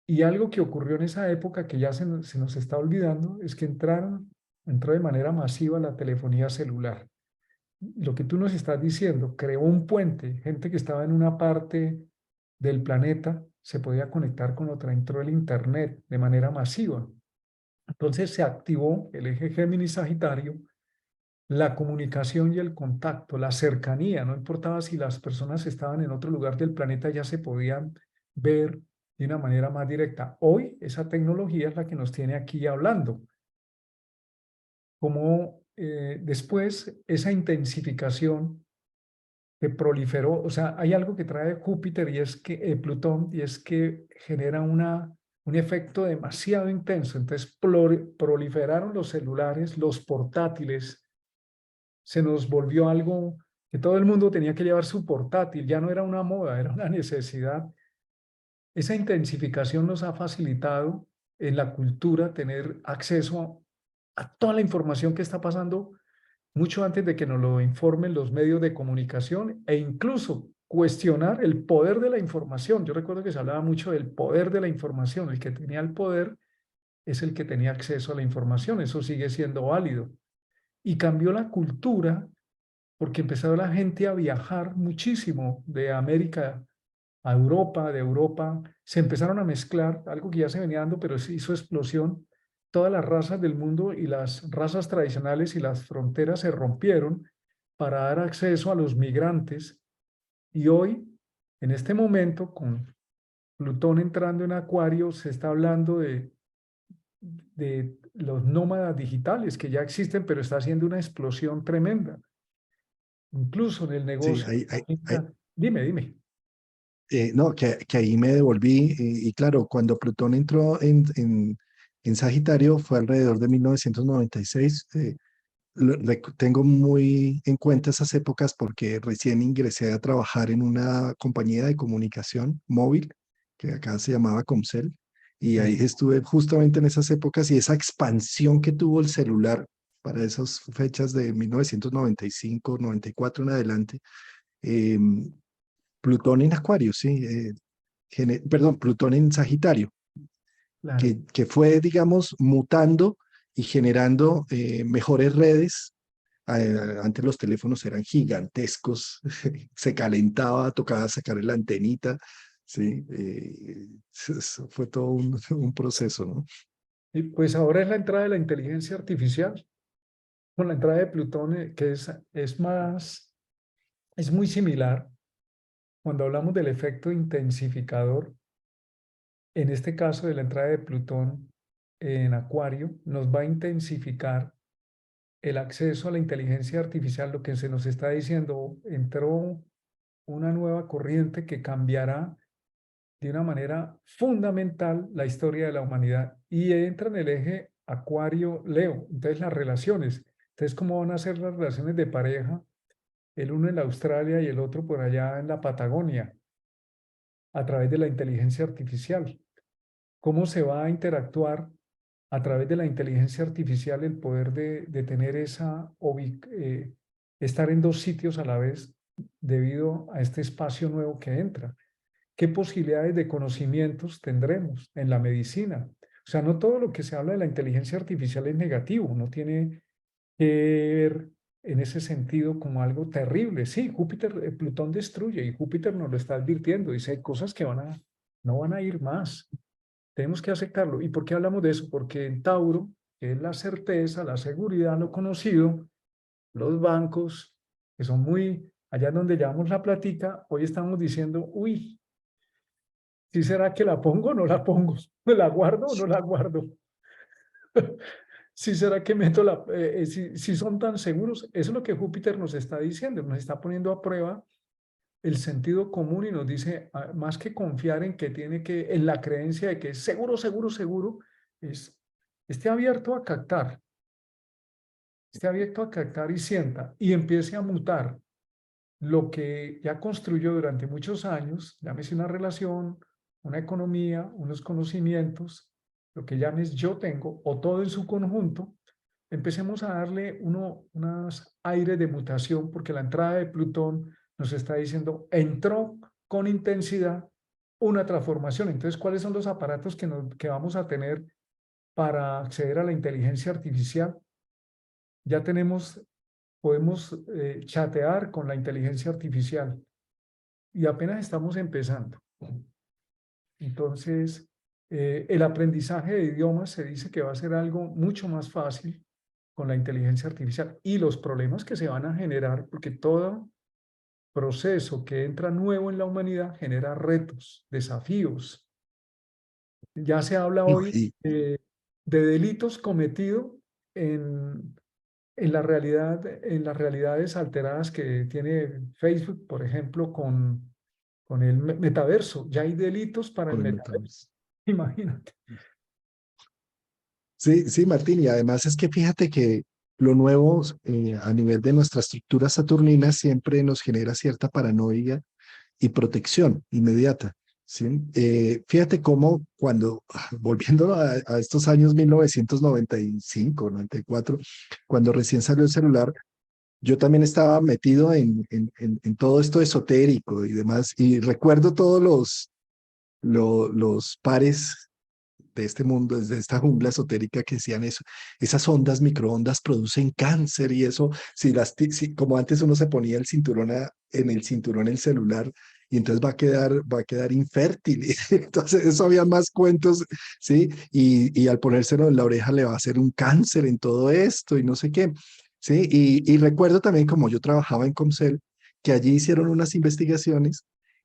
S1: y algo que ocurrió en esa época que ya se nos está olvidando es que entró de manera masiva la telefonía celular. Lo que tú nos estás diciendo, creó un puente, gente que estaba en una parte del planeta se podía conectar con otra, entró el Internet de manera masiva. Entonces se activó el eje Géminis-Sagitario la comunicación y el contacto, la cercanía, no importaba si las personas estaban en otro lugar del planeta, ya se podían ver de una manera más directa. Hoy esa tecnología es la que nos tiene aquí hablando. Como después esa intensificación que proliferó, o sea, hay algo que trae Júpiter y es que Plutón, y es que genera un efecto demasiado intenso. Entonces proliferaron los celulares, los portátiles, se nos volvió algo que todo el mundo tenía que llevar su portátil, ya no era una moda, era una necesidad. Esa intensificación nos ha facilitado en la cultura tener acceso a toda la información que está pasando mucho antes de que nos lo informen los medios de comunicación e incluso cuestionar el poder de la información. Yo recuerdo que se hablaba mucho del poder de la información. El que tenía el poder es el que tenía acceso a la información. Eso sigue siendo válido. Y cambió la cultura porque empezó la gente a viajar muchísimo de América a Europa, de Europa. Se empezaron a mezclar, algo que ya se venía dando, pero se hizo explosión. Todas las razas del mundo y las razas tradicionales y las fronteras se rompieron para dar acceso a los migrantes. Y hoy, en este momento, con Plutón entrando en Acuario, se está hablando de los nómadas digitales que ya existen, pero está haciendo una explosión tremenda. Incluso en el
S2: Sí,
S1: negocio. Dime, dime.
S2: no, que ahí me devolví y claro, cuando Plutón entró en Sagitario fue alrededor de 1996. Tengo muy en cuenta esas épocas porque recién ingresé a trabajar en una compañía de comunicación móvil que acá se llamaba Comcel y ahí
S1: Sí.
S2: estuve justamente en esas épocas y esa expansión que tuvo el celular para esas fechas de 1995, 94 en adelante. eh, Plutón en Acuario, sí, perdón, Plutón en Sagitario,
S1: Claro.
S2: que fue, digamos, mutando y generando mejores redes. Antes los teléfonos eran gigantescos, se calentaba, tocaba sacar la antenita, sí, eso fue todo un proceso, ¿no?
S1: Y pues ahora es la entrada de la inteligencia artificial, con la entrada de Plutón, que es muy similar. Cuando hablamos del efecto intensificador, en este caso de la entrada de Plutón en Acuario, nos va a intensificar el acceso a la inteligencia artificial. Lo que se nos está diciendo, entró una nueva corriente que cambiará de una manera fundamental la historia de la humanidad y entra en el eje Acuario-Leo. Entonces, las relaciones. Entonces, ¿cómo van a ser las relaciones de pareja? El uno en la Australia y el otro por allá en la Patagonia, a través de la inteligencia artificial. ¿Cómo se va a interactuar a través de la inteligencia artificial el poder de tener estar en dos sitios a la vez debido a este espacio nuevo que entra? ¿Qué posibilidades de conocimientos tendremos en la medicina? O sea, no todo lo que se habla de la inteligencia artificial es negativo, no tiene que ver en ese sentido como algo terrible. Sí, Júpiter, Plutón destruye y Júpiter nos lo está advirtiendo. Dice, hay cosas que no van a ir más. Tenemos que aceptarlo. ¿Y por qué hablamos de eso? Porque en Tauro, que es la certeza, la seguridad, lo conocido, los bancos, que son muy, allá donde llevamos la platica, hoy estamos diciendo, uy, ¿sí será que la pongo o no la pongo? ¿Me la guardo o no la guardo? ¿Sí será que meto si son tan seguros? Eso es lo que Júpiter nos está diciendo, nos está poniendo a prueba el sentido común y nos dice, más que confiar en que tiene que, en la creencia de que es seguro, seguro, seguro, es, esté abierto a captar, esté abierto a captar y sienta y empiece a mutar lo que ya construyó durante muchos años, llámese una relación, una economía, unos conocimientos, lo que llames yo tengo, o todo en su conjunto, empecemos a darle unos aires de mutación, porque la entrada de Plutón nos está diciendo, entró con intensidad una transformación. Entonces, ¿cuáles son los aparatos que vamos a tener para acceder a la inteligencia artificial? Ya podemos chatear con la inteligencia artificial y apenas estamos empezando. Entonces, el aprendizaje de idiomas se dice que va a ser algo mucho más fácil. con la inteligencia artificial y los problemas que se van a generar, porque todo proceso que entra nuevo en la humanidad genera retos, desafíos. Ya se habla
S2: No,
S1: hoy de delitos cometidos en, en las realidades alteradas que tiene Facebook, por ejemplo, con el metaverso. Ya hay delitos para el
S2: con el
S1: metaverso,
S2: metaverso.
S1: imagínate.
S2: Sí, sí, Martín, y además es que fíjate que lo nuevo a nivel de nuestra estructura saturnina siempre nos genera cierta paranoia y protección inmediata. ¿Sí? Fíjate cómo cuando, volviendo a estos años 1995, 94, cuando recién salió el celular, yo también estaba metido en todo esto esotérico y demás, y recuerdo todos los pares de este mundo, desde esta jungla esotérica que decían eso, esas ondas microondas producen cáncer y eso, si como antes uno se ponía el cinturón en el cinturón el celular y entonces va a quedar infértil. Entonces eso había más cuentos, ¿sí? Y al ponérselo en la oreja le va a hacer un cáncer en todo esto y no sé qué, ¿sí? Y recuerdo también como yo trabajaba en Comcel, que allí hicieron unas investigaciones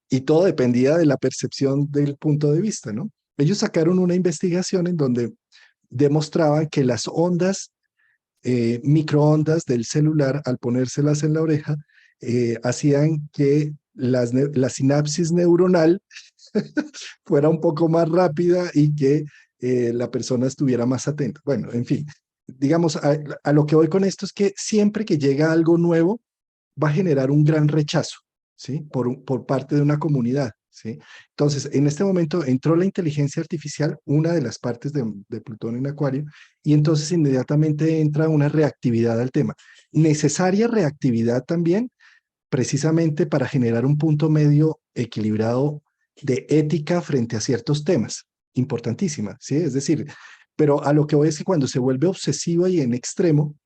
S2: y todo dependía de la percepción del punto de vista, ¿no? Ellos sacaron una investigación en donde demostraban que las ondas, microondas del celular, al ponérselas en la oreja, hacían que la sinapsis neuronal fuera un poco más rápida y que la persona estuviera más atenta. Bueno, en fin, digamos, a lo que voy con esto es que siempre que llega algo nuevo, va a generar un gran rechazo, ¿sí? Por parte de una comunidad, ¿sí? Entonces, en este momento entró la inteligencia artificial, una de las partes de Plutón en Acuario, y entonces inmediatamente entra una reactividad al tema. Necesaria reactividad también, precisamente para generar un punto medio equilibrado de ética frente a ciertos temas. Importantísima, ¿sí? Es decir, pero a lo que voy es que cuando se vuelve obsesiva y en extremo,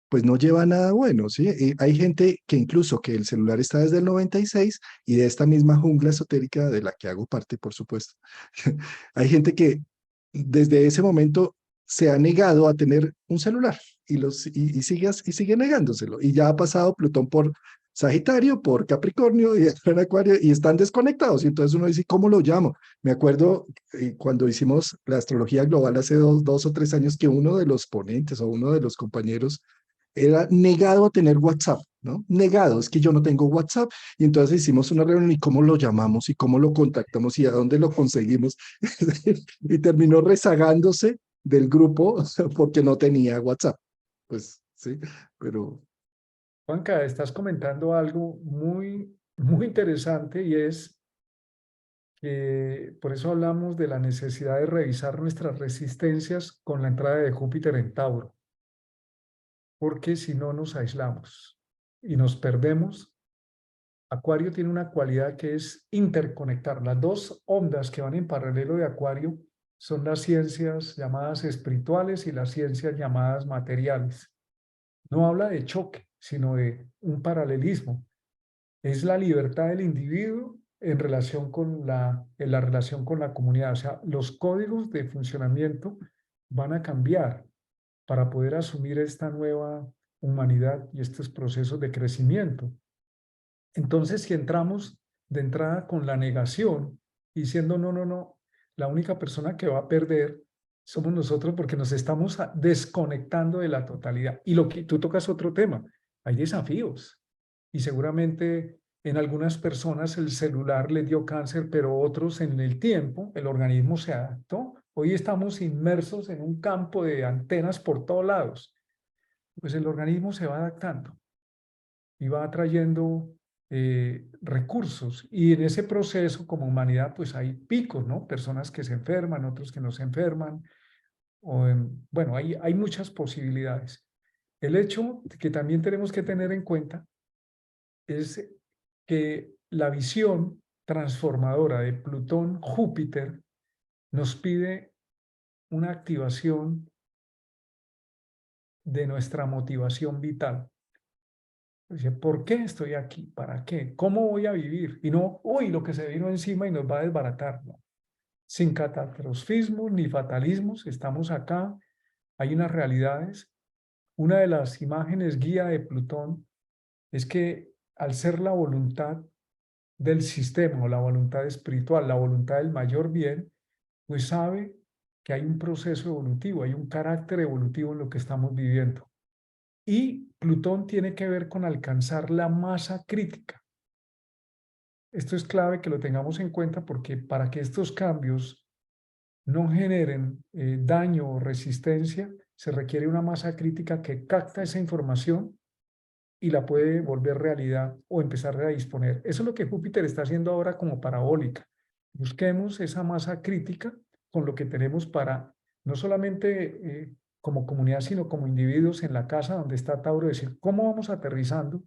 S2: pues no lleva a nada bueno, ¿sí? Y hay gente que incluso que el celular está desde el 96 y de esta misma jungla esotérica de la que hago parte, por supuesto. Hay gente que desde ese momento se ha negado a tener un celular y sigue negándoselo. Y ya ha pasado Plutón por Sagitario, por Capricornio y en Acuario y están desconectados. Y entonces uno dice, ¿cómo lo llamo? Me acuerdo cuando hicimos la astrología global hace 2 o 3 años que uno de los ponentes o uno de los compañeros era negado a tener WhatsApp, ¿no? Negado, es que yo no tengo WhatsApp. Y entonces hicimos una reunión y cómo lo llamamos y cómo lo contactamos y a dónde lo conseguimos. Y terminó rezagándose del grupo porque no tenía WhatsApp. Pues sí, pero
S1: Juanca, estás comentando algo muy interesante y es que por eso hablamos de la necesidad de revisar nuestras resistencias con la entrada de Júpiter en Tauro, porque si no nos aislamos y nos perdemos. Acuario tiene una cualidad que es interconectar. Las dos ondas que van en paralelo de Acuario son las ciencias llamadas espirituales y las ciencias llamadas materiales. No habla de choque, sino de un paralelismo. Es la libertad del individuo en la relación con la comunidad. O sea, los códigos de funcionamiento van a cambiar para poder asumir esta nueva humanidad y estos procesos de crecimiento. Entonces, si entramos de entrada con la negación, diciendo, no, no, no, la única persona que va a perder somos nosotros porque nos estamos desconectando de la totalidad. Y lo que tú tocas otro tema, hay desafíos. Y seguramente en algunas personas el celular les dio cáncer, pero otros en el tiempo el organismo se adaptó. Hoy estamos inmersos en un campo de antenas por todos lados. Pues el organismo se va adaptando y va trayendo recursos. Y en ese proceso, como humanidad, pues hay picos, ¿no? Personas que se enferman, otros que no se enferman. Bueno, hay muchas posibilidades. El hecho que también tenemos que tener en cuenta es que la visión transformadora de Plutón-Júpiter nos pide una activación de nuestra motivación vital. Dice, ¿por qué estoy aquí? ¿Para qué? ¿Cómo voy a vivir? Y no, uy, lo que se vino encima y nos va a desbaratar. No. Sin catastrofismos ni fatalismos, estamos acá. Hay unas realidades Una de las imágenes guía de Plutón es que al ser la voluntad del sistema o la voluntad espiritual, la voluntad del mayor bien, pues sabe que hay un proceso evolutivo, hay un carácter evolutivo en lo que estamos viviendo. Y Plutón tiene que ver con alcanzar la masa crítica. Esto es clave que lo tengamos en cuenta porque para que estos cambios no generen daño o resistencia, se requiere una masa crítica que capta esa información y la puede volver realidad o empezar a disponer. Eso es lo que Júpiter está haciendo ahora como parabólica. Busquemos esa masa crítica con lo que tenemos para no solamente como comunidad, sino como individuos en la casa donde está Tauro, decir cómo vamos aterrizando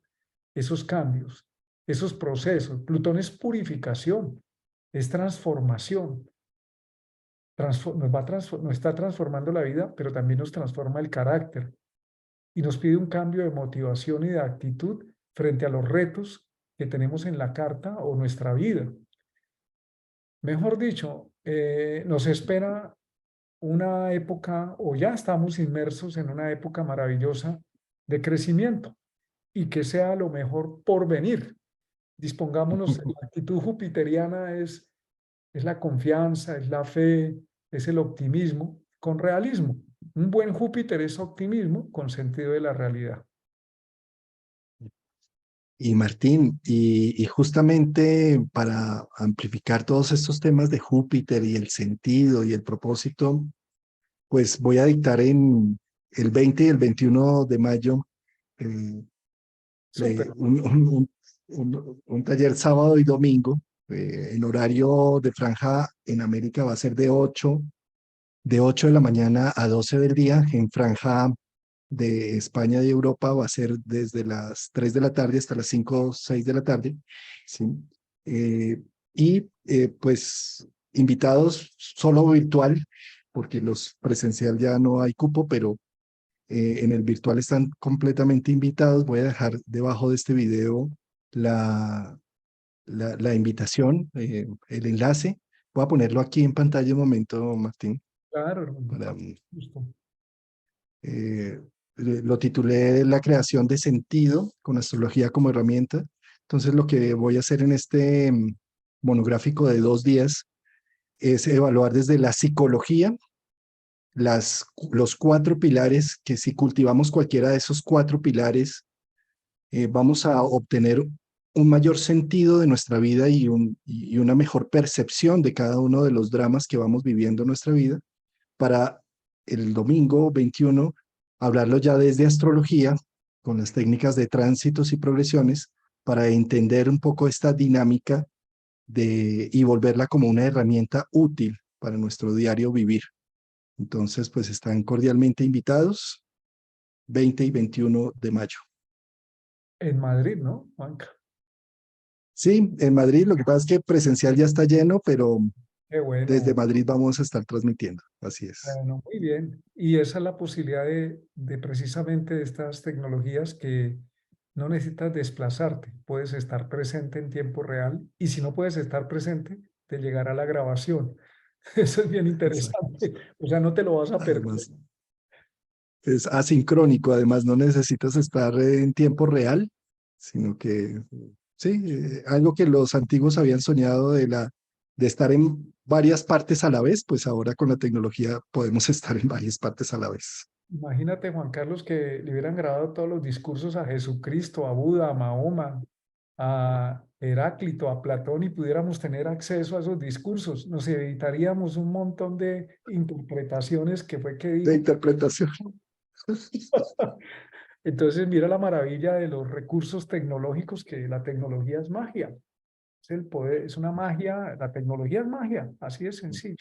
S1: esos cambios, esos procesos. Plutón es purificación, es transformación. Nos está transformando la vida, pero también nos transforma el carácter y nos pide un cambio de motivación y de actitud frente a los retos que tenemos en la carta o nuestra vida. Mejor dicho, nos espera una época, o ya estamos inmersos en una época maravillosa de crecimiento y que sea lo mejor por venir. Dispongámonos, la actitud jupiteriana es la confianza, es la fe, es el optimismo con realismo. Un buen Júpiter es optimismo con sentido de la realidad.
S2: Y Martín, y justamente para amplificar todos estos temas de Júpiter y el sentido y el propósito, pues voy a dictar en el 20 y el 21 de mayo eh,
S1: Súper.
S2: un taller sábado y domingo. En horario de franja en América va a ser de 8 de la mañana a 12 del día. En franja de España y Europa va a ser desde las 3 de la tarde hasta las 5 o 6 de la tarde. ¿Sí? Pues invitados solo virtual, porque los presencial ya no hay cupo, pero en el virtual están completamente invitados. Voy a dejar debajo de este video la invitación, el enlace. Voy a ponerlo aquí en pantalla un momento, Martín,
S1: Claro, hermano,
S2: para,
S1: justo.
S2: eh, lo titulé La creación de sentido con astrología como herramienta. Entonces, lo que voy a hacer en este monográfico de 2 días es evaluar desde la psicología los 4 pilares, que si cultivamos cualquiera de esos 4 pilares, vamos a obtener un mayor sentido de nuestra vida y una mejor percepción de cada uno de los dramas que vamos viviendo en nuestra vida, para el domingo 21 hablarlo ya desde astrología, con las técnicas de tránsitos y progresiones, para entender un poco esta dinámica y volverla como una herramienta útil para nuestro diario vivir. Entonces, pues están cordialmente invitados, 20 y 21 de mayo.
S1: En Madrid, ¿no, Juanca?
S2: Sí, en Madrid, lo que pasa es que presencial ya está lleno, pero
S1: Qué
S2: desde
S1: bueno.
S2: Madrid vamos a estar transmitiendo. Así es.
S1: Bueno, muy bien. Y esa es la posibilidad de precisamente de estas tecnologías que no necesitas desplazarte, puedes estar presente en tiempo real y si no puedes estar presente, te llegará la grabación. Eso es bien
S2: Exacto.
S1: interesante. O sea, no te lo vas a perder.
S2: Además, es asincrónico, además no necesitas estar en tiempo real, sino que, sí, algo que los antiguos habían soñado de estar en varias partes a la vez, pues ahora con la tecnología podemos estar en varias partes a la vez.
S1: Imagínate, Juan Carlos, que le hubieran grabado todos los discursos a Jesucristo, a Buda, a Mahoma, a Heráclito, a Platón y pudiéramos tener acceso a esos discursos. Nos evitaríamos un montón de interpretaciones que fue que
S2: De
S1: dijo.
S2: interpretación.
S1: Entonces, mira la maravilla de los recursos tecnológicos, que la tecnología es magia. Es el poder, es una magia, la tecnología es magia, así de sencillo.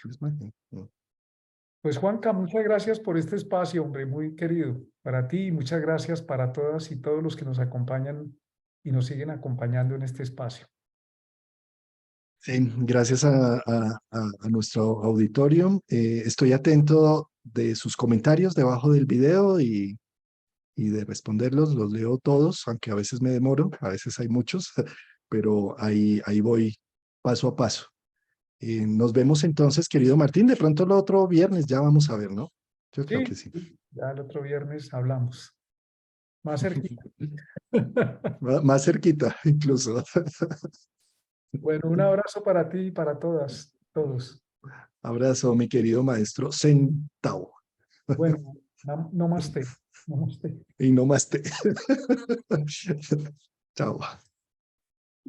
S1: Pues Juanca, muchas gracias por este espacio, hombre, muy querido. Para ti y muchas gracias para todas y todos los que nos acompañan y nos siguen acompañando en este espacio.
S2: Sí, gracias a nuestro auditorio. Estoy atento de sus comentarios debajo del video y de responderlos. Los leo todos, aunque a veces me demoro, a veces hay muchos, pero ahí voy paso a paso. Nos vemos entonces, querido Martín. De pronto el otro viernes ya vamos a ver, ¿no? Yo creo
S1: Sí,
S2: que sí.
S1: ya el otro viernes hablamos. más cerquita.
S2: Más cerquita, incluso.
S1: Bueno, un abrazo para ti y para todas, todos.
S2: Abrazo, mi querido maestro Centao.
S1: Bueno, namaste. Namaste.
S2: Y no más te. Chao.